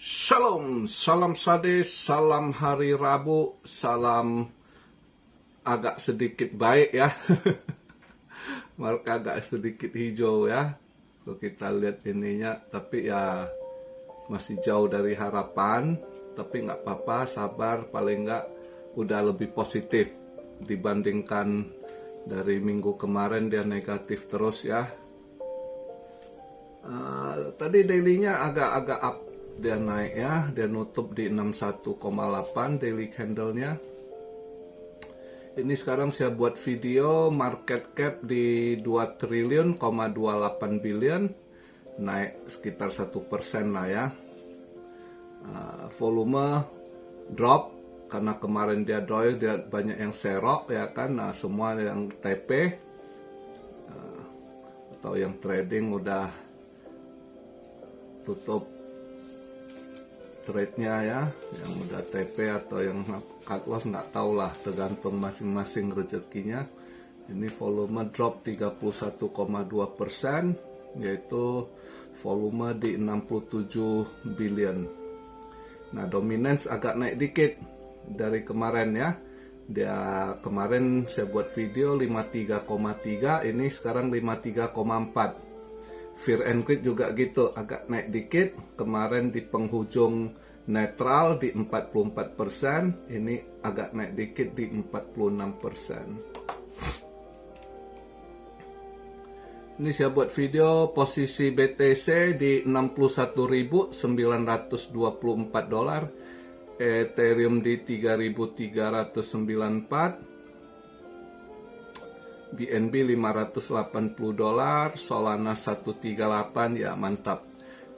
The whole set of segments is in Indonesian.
Shalom, salam sade, salam hari Rabu, salam agak sedikit baik ya. Marka agak sedikit hijau ya. Kalau kita lihat ininya, tapi ya masih jauh dari harapan. Tapi nggak apa-apa, sabar, paling nggak udah lebih positif dibandingkan dari minggu kemarin dia negatif terus ya. Tadi dailynya agak-agak up, dia naik ya, dia nutup di 61,8 daily candlenya. Ini sekarang saya buat video market cap di 2 triliun, 28 billion, naik sekitar 1% lah ya. Volume drop karena kemarin dia doy, dia banyak yang serok ya kan. Nah, semua yang TP atau yang trading udah tutup trade-nya ya, yang udah TP atau yang cut loss nggak tahu lah, tergantung masing-masing rezekinya. Ini volume drop 31,2%, yaitu volume di 67 billion. Nah, dominance agak naik dikit dari kemarin ya. Dia kemarin saya buat video 53,3, ini sekarang 53,4. Fear and Greed juga gitu, agak naik dikit. Kemarin di penghujung netral di 44%, ini agak naik dikit di 46%. Ini saya buat video posisi BTC di 61.924 dolar, Ethereum di 3.394, BNB 580 dolar, Solana 138, ya mantap.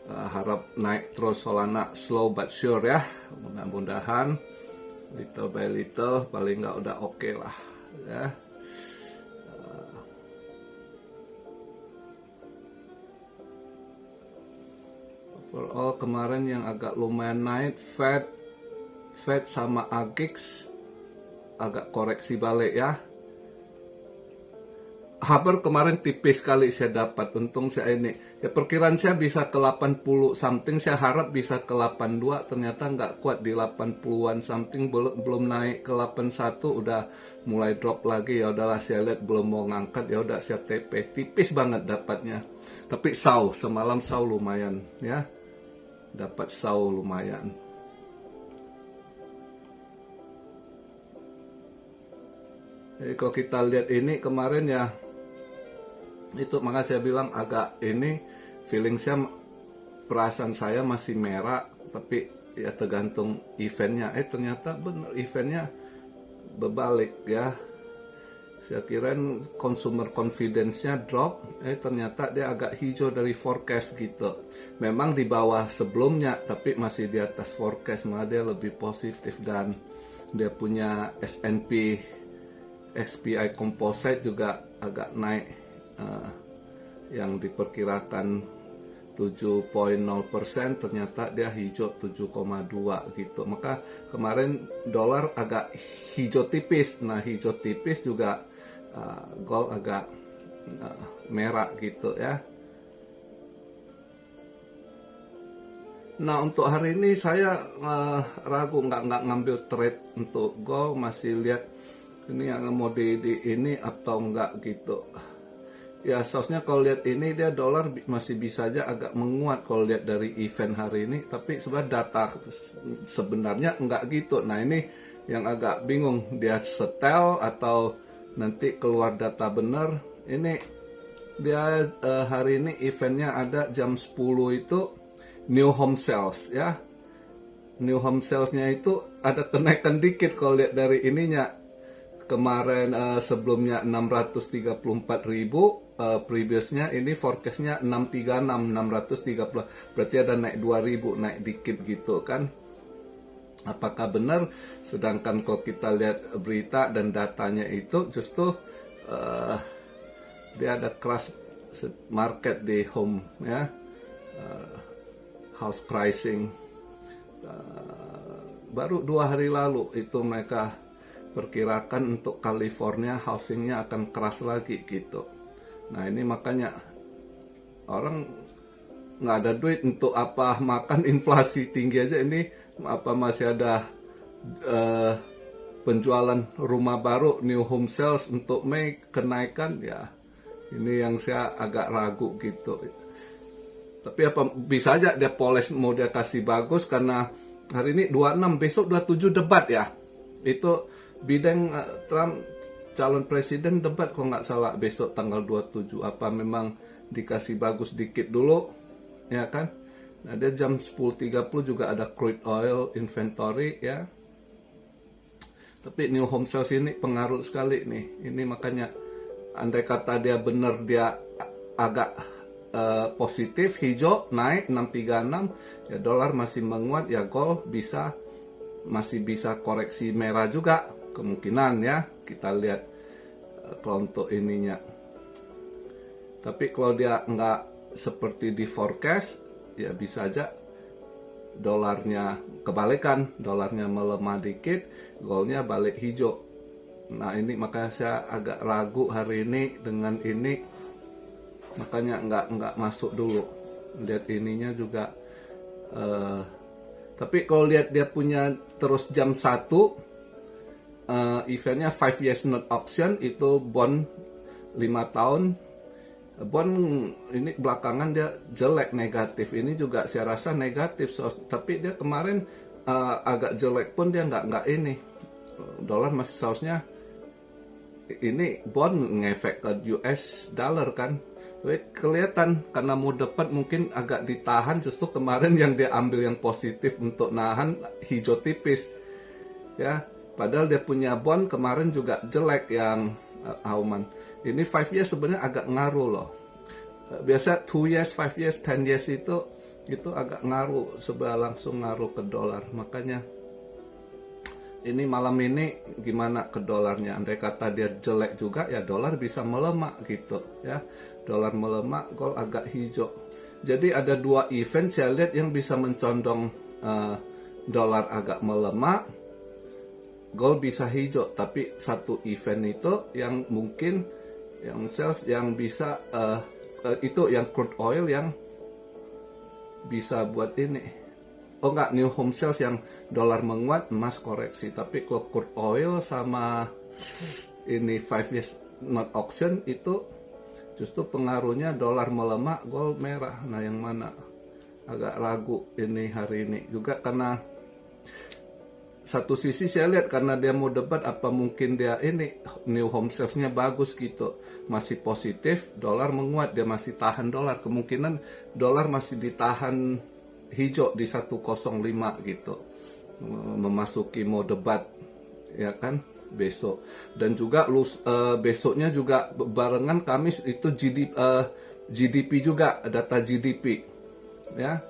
Harap naik terus Solana, slow but sure ya. Mudah-mudahan little by little paling nggak udah oke lah ya. Overall kemarin yang agak lumayan naik Fed sama AGX agak koreksi balik ya. Haber kemarin tipis sekali saya dapat, untung saya ini ya, perkiraan saya bisa ke 80 something, saya harap bisa ke 82, ternyata nggak kuat di 80-an something, belum naik ke 81 udah mulai drop lagi. Ya udahlah, saya lihat belum mau ngangkat, ya udah saya TP, tipis banget dapatnya. Tapi semalam lumayan ya, dapat lumayan. Jadi kalau kita lihat ini kemarin ya, itu maka saya bilang agak ini, feeling saya, perasaan saya masih merah, tapi ya tergantung eventnya. Ternyata benar eventnya berbalik ya. Saya kira consumer confidence-nya drop, ternyata dia agak hijau dari forecast gitu. Memang di bawah sebelumnya, tapi masih di atas forecast, malah dia lebih positif. Dan dia punya S&P SPI Composite juga agak naik, yang diperkirakan 7,0%, ternyata dia hijau 7,2 gitu. Maka kemarin dolar agak hijau tipis. Nah, hijau tipis juga gold agak merah gitu ya. Nah, untuk hari ini saya ragu nggak ngambil trade untuk gold, masih lihat ini yang mau di ini atau enggak gitu. Ya, seharusnya kalau lihat ini dia dolar masih bisa aja agak menguat kalau lihat dari event hari ini, tapi sebenarnya data sebenarnya enggak gitu. Nah, ini yang agak bingung, dia setel atau nanti keluar data benar. Ini dia hari ini eventnya ada jam 10 itu new home sales ya. New home salesnya itu ada kenaikan dikit kalau lihat dari ininya. Kemarin sebelumnya 634.000, previousnya ini forecastnya 630, berarti ada naik 2.000, naik dikit gitu kan. Apakah benar? Sedangkan kalau kita lihat berita dan datanya itu justru dia ada crash market di home ya, house pricing. Baru 2 hari lalu itu mereka perkirakan untuk California housingnya akan keras lagi gitu. Nah, ini makanya orang nggak ada duit untuk apa makan, inflasi tinggi aja ini, apa masih ada penjualan rumah baru, new home sales untuk Mei kenaikan ya. Ini yang saya agak ragu gitu. Tapi apa bisa aja dia poles, mau dia kasih bagus karena hari ini 26, besok 27 debat ya. Itu Biden Trump calon presiden debat kalau nggak salah besok tanggal 27. Apa memang dikasih bagus dikit dulu ya kan? Nah, dia jam 10.30 juga ada crude oil inventory ya. Tapi new home sales ini pengaruh sekali nih. Ini makanya andai kata dia benar, dia agak positif, hijau naik 636, ya dolar masih menguat, ya gold masih bisa koreksi merah juga kemungkinan ya. Kita lihat kalau untuk ininya. Tapi kalau dia nggak seperti di forecast, ya bisa aja dolarnya kebalikan, dolarnya melemah dikit, goldnya balik hijau. Nah ini makanya saya agak ragu hari ini dengan ini, makanya nggak masuk dulu. Lihat ininya juga. Tapi kalau lihat dia punya terus jam 1 eventnya 5 years note auction, itu bond 5 tahun. Bond ini belakangan dia jelek, negatif. Ini juga saya rasa negatif. Tapi dia kemarin agak jelek pun dia nggak ini. Dolar masih sausnya. Ini bond ngefek ke US dollar kan. Tapi kelihatan karena mau dapat mungkin agak ditahan. Justru kemarin yang dia ambil yang positif untuk nahan hijau tipis. Ya, padahal dia punya bond kemarin juga jelek yang Auman. Ini 5 years sebenarnya agak ngaruh loh. Biasa 2 years, 5 years, 10 years itu agak ngaruh, sebelah langsung ngaruh ke dolar. Makanya ini malam ini gimana ke dolarnya? Andai kata dia jelek juga ya dolar bisa melemah gitu ya. Dolar melemah, gold agak hijau. Jadi ada 2 event saya lihat yang bisa mencondong dolar agak melemah, gold bisa hijau. Tapi satu event itu yang mungkin yang sales yang bisa itu yang crude oil yang bisa buat ini. Oh enggak, new home sales yang dolar menguat, emas koreksi. Tapi kalau crude oil sama ini 5 years not auction itu justru pengaruhnya dolar melemah, gold merah. Nah yang mana? Agak ragu ini hari ini. Juga karena satu sisi saya lihat karena dia mau debat, apa mungkin dia ini new home sales-nya bagus gitu, masih positif, dolar menguat, dia masih tahan dolar, kemungkinan dolar masih ditahan hijau di 105 gitu, memasuki mau debat ya kan besok. Dan juga besoknya juga barengan Kamis itu GDP juga, data GDP ya.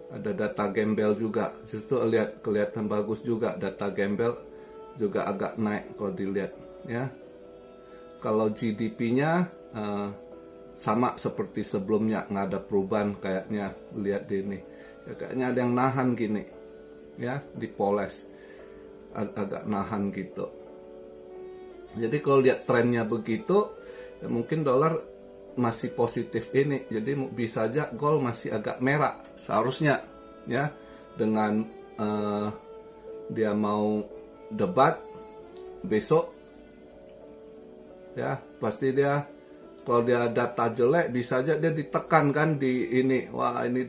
Ada data gembel juga, justru lihat kelihatan bagus juga, data gembel juga agak naik kalau dilihat ya. Kalau GDP-nya sama seperti sebelumnya, nggak ada perubahan kayaknya. Lihat di ini ya, kayaknya ada yang nahan gini ya, dipoles agak nahan gitu. Jadi kalau lihat trennya begitu ya mungkin dolar masih positif ini, jadi bisa aja gold masih agak merah seharusnya ya, dengan dia mau debat besok ya. Pasti dia kalau dia data jelek bisa aja dia ditekan kan di ini, wah ini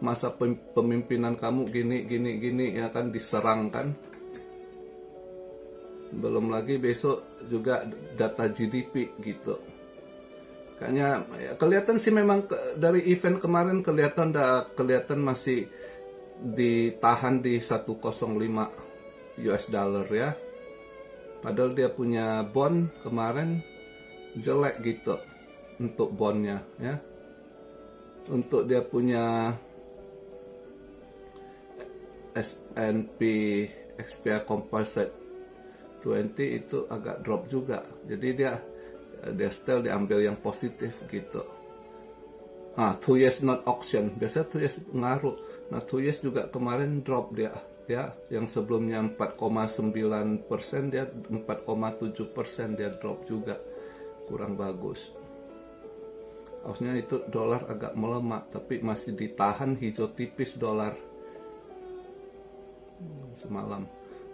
masa pemimpinan kamu gini ya kan, diserang kan. Belum lagi besok juga data GDP gitu. Kayaknya ya, kelihatan sih memang dari event kemarin kelihatan masih ditahan di 105 US dollar ya. Padahal dia punya bond kemarin jelek gitu untuk bondnya ya. Untuk dia punya S&P XPR Composite 20 itu agak drop juga. Jadi dia still diambil yang positif gitu. Nah, 2 years not auction, biasanya 2 years ngaruh. Nah, 2 years juga kemarin drop dia ya, yang sebelumnya 4,9% dia 4,7% dia drop juga, kurang bagus. Harusnya itu dolar agak melemah, tapi masih ditahan hijau tipis dolar semalam.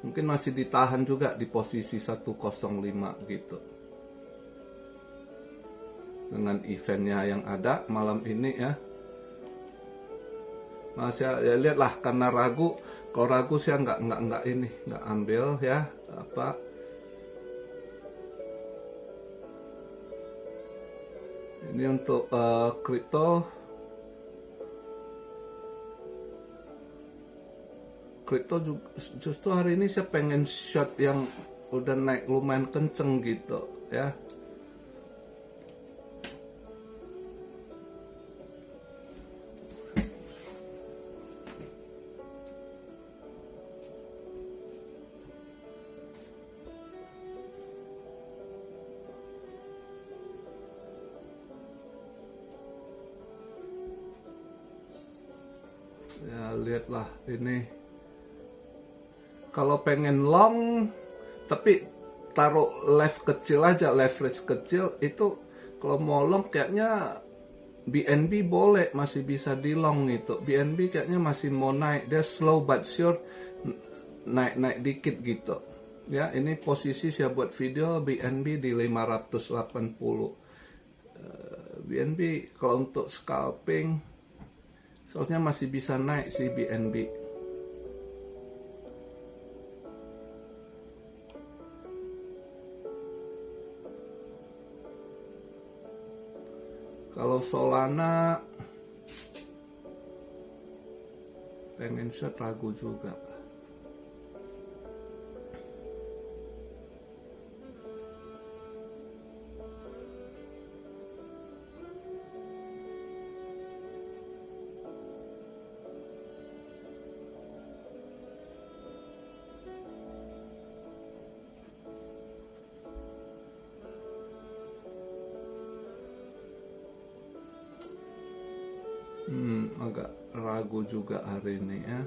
Mungkin masih ditahan juga di posisi 105 gitu. Dengan eventnya yang ada malam ini ya. Masih ya lihatlah, karena ragu. Kalau ragu sih nggak ambil ya apa. Ini untuk kripto. Kripto justru hari ini saya pengen short yang udah naik lumayan kenceng gitu ya. Ya lihatlah ini, kalau pengen long tapi taruh kecil aja, leverage kecil itu. Kalau mau long kayaknya BNB boleh, masih bisa di long itu. BNB kayaknya masih mau naik, dia slow but sure naik dikit gitu ya. Ini posisi saya buat video BNB di 580. BNB kalau untuk scalping soalnya masih bisa naik sih BNB. Kalau Solana pengen short ragu juga. Agak ragu juga hari ini ya.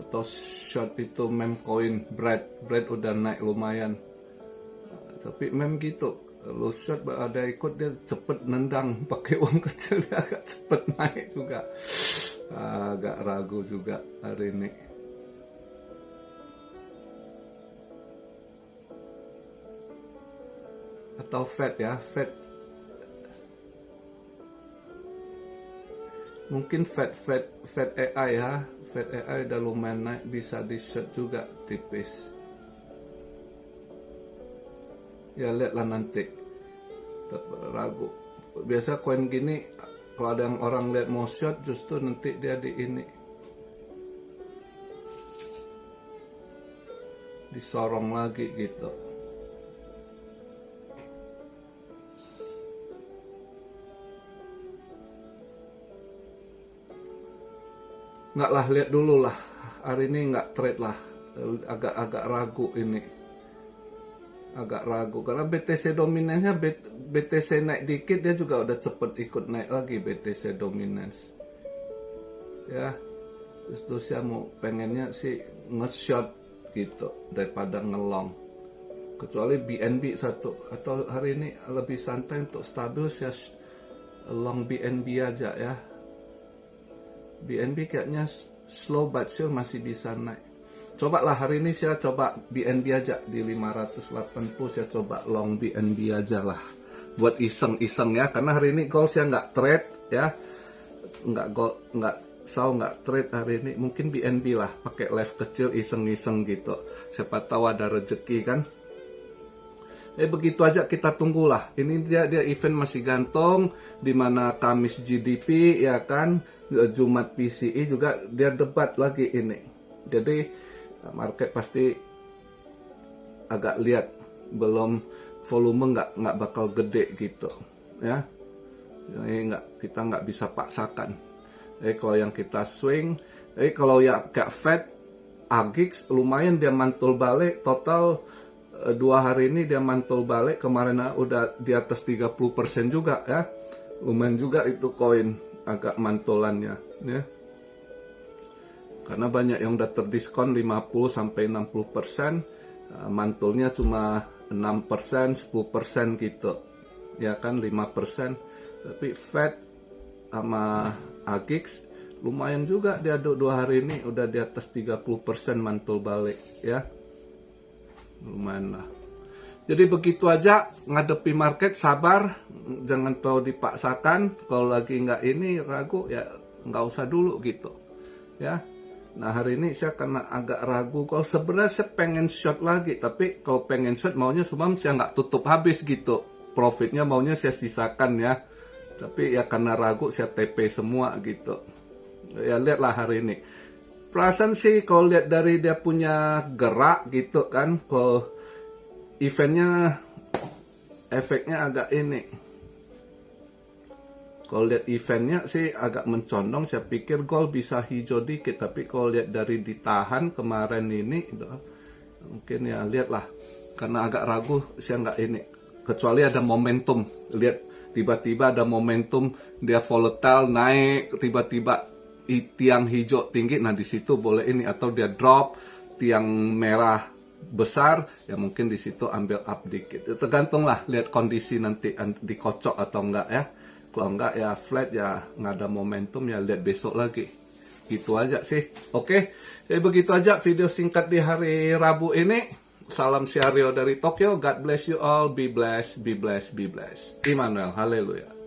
Atau short itu meme coin bread udah naik lumayan. Tapi meme gitu, lu short ada ikut dia cepet nendang pakai uang kecil, dia agak cepet naik juga. Agak ragu juga hari ini. Atau Fed ya, Fed mungkin Fed AI ya. Fed AI udah lumayan naik, bisa di short juga tipis. Ya lihatlah nanti. Tetap ragu. Biasa koin gini kalau ada yang orang lihat mau short, justru nanti dia di ini disorong lagi gitu. Nggak lah, lihat dulu lah. Hari ini nggak trade lah. Agak ragu ini. Agak ragu. Karena BTC dominance-nya, BTC naik dikit, dia juga udah cepet ikut naik lagi BTC dominance. Ya. Terus saya mau pengennya sih nge-short gitu daripada nge-long. Kecuali BNB satu. Atau hari ini lebih santai untuk stabil, saya long BNB aja ya. BNB kayaknya slow but sure masih bisa naik. Coba lah hari ini saya coba BNB aja di 580, saya coba long BNB aja lah. Buat iseng-iseng ya, karena hari ini gold saya nggak trade ya. Nggak trade hari ini. Mungkin BNB lah, pakai left kecil iseng-iseng gitu. Siapa tahu ada rezeki kan. Begitu aja, kita tunggulah. Ini dia event masih gantung, dimana Kamis GDP ya kan, Jumat PCE juga dia debat lagi ini. Jadi market pasti agak lihat, belum volume nggak bakal gede gitu ya. Jadi kita nggak bisa paksakan. Kalau yang kita swing, kalau yang kayak Fed, AGX lumayan dia mantul balik total. 2 hari ini dia mantul balik, kemarin udah di atas 30% juga ya. Lumayan juga itu koin agak mantulannya ya. Karena banyak yang udah terdiskon 50-60%, mantulnya cuma 6%, 10% gitu ya kan 5%. Tapi Fed sama AGX lumayan juga dia 2 hari ini udah di atas 30% mantul balik ya. Lumayan lah. Jadi begitu aja ngadepi market, sabar, jangan terlalu dipaksakan. Kalau lagi nggak ini ragu ya nggak usah dulu gitu ya. Nah hari ini saya karena agak ragu, kalau sebenarnya saya pengen short lagi, tapi kalau pengen short maunya sebelum saya nggak tutup habis gitu, profitnya maunya saya sisakan ya. Tapi ya karena ragu saya TP semua gitu. Ya lihatlah hari ini. Perasaan sih kalau lihat dari dia punya gerak gitu kan, kalau eventnya efeknya agak ini. Kalau lihat eventnya sih agak mencondong, saya pikir gold bisa hijau dikit. Tapi kalau lihat dari ditahan kemarin ini, mungkin ya lihatlah. Karena agak ragu, saya nggak ini. Kecuali ada momentum. Lihat tiba-tiba ada momentum, dia volatile naik, tiba-tiba tiang hijau tinggi. Nah di situ boleh ini, atau dia drop tiang merah besar, ya mungkin di situ ambil up dikit. Tergantung lah, lihat kondisi nanti dikocok atau enggak ya. Kalau enggak ya flat, ya nggak ada momentum, ya lihat besok lagi. Gitu aja sih. Oke, jadi begitu aja video singkat di hari Rabu ini. Salam Syario dari Tokyo. God bless you all. Be blessed, be blessed, be blessed. Immanuel, haleluya.